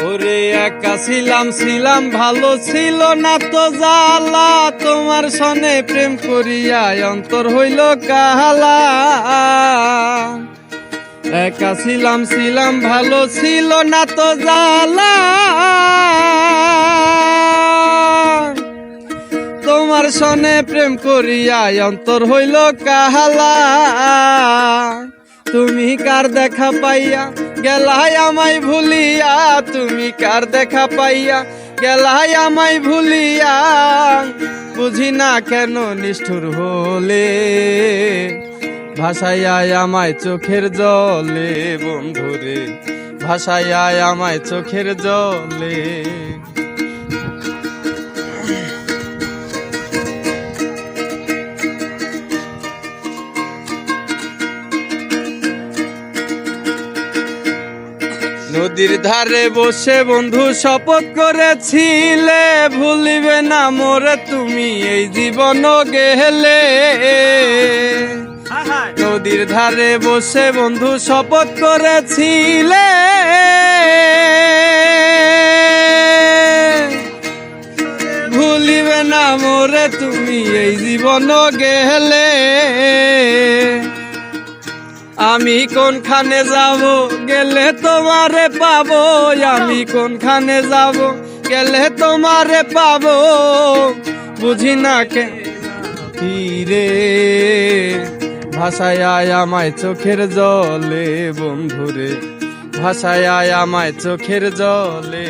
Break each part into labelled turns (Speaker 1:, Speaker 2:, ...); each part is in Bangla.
Speaker 1: ওরে একা ছিলাম ভালো ছিল না তো জ্বালা, তোমার সনে প্রেম করিয়া অন্তর হইল কালা। একা ছিলাম ভালো ছিল না তো জ্বালা, তোমার সনে প্রেম করিয়া অন্তর হইল কালা। তুমি কার দেখা পাইয়া গেলাই আমায় ভুলিয়া, তুমি কার দেখা পাইয়া গেলাই আমায় ভুলিয়া, বুঝি না কেন নিষ্ঠুর হলে ভাসাইয়ায় আমায় চোখের জলে। বন্ধুরে ভাসাইয়ায় আমায় চোখের জলে। নদীর ধারে বসে বন্ধু শপথ করেছিলে, ভুলিবে না মোরে তুমি এই জীবন গেলে। নদীর ধারে বসে বন্ধু শপথ করেছিলে, ভুলিবে না মোরে তুমি এই জীবন গেলে। আমি কোনখানে যাব গেলে তোমারে পাবো, আমি কোনখানে যাব গেলে তোমারে পাবো, বুঝি না কে রে ভাসায় আমায় চোখের জলে। বন্ধুরে ভাসায় আমায় চোখের জলে।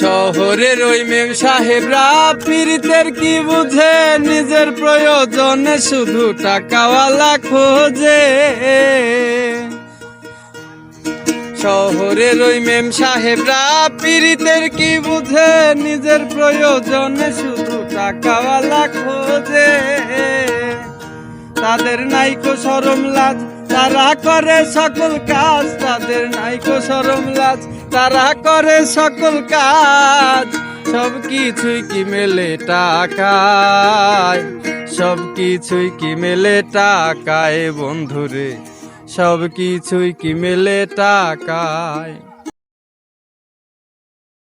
Speaker 1: শহরের ওই মেম সাহেবরা পীড়িতের কি বুঝে, নিজের প্রয়োজনে শুধু টাকাওয়ালা খোঁজে। শহরের ওই মেম সাহেবরা পীড়িতের কি বুঝে, নিজের প্রয়োজনে শুধু টাকাওয়ালা খোঁজে। তাদের নাইকো শরম লাজ, তারা করে সকল কাজ, তাদের নাইকো শরম লাজ, তারা করে সকল কাজ। সব কিছুই কি মেলে টাকায়, সব কিছুই কি মেলে টাকায়। বন্ধুরে সব কিছুই কি মেলে টাকায়।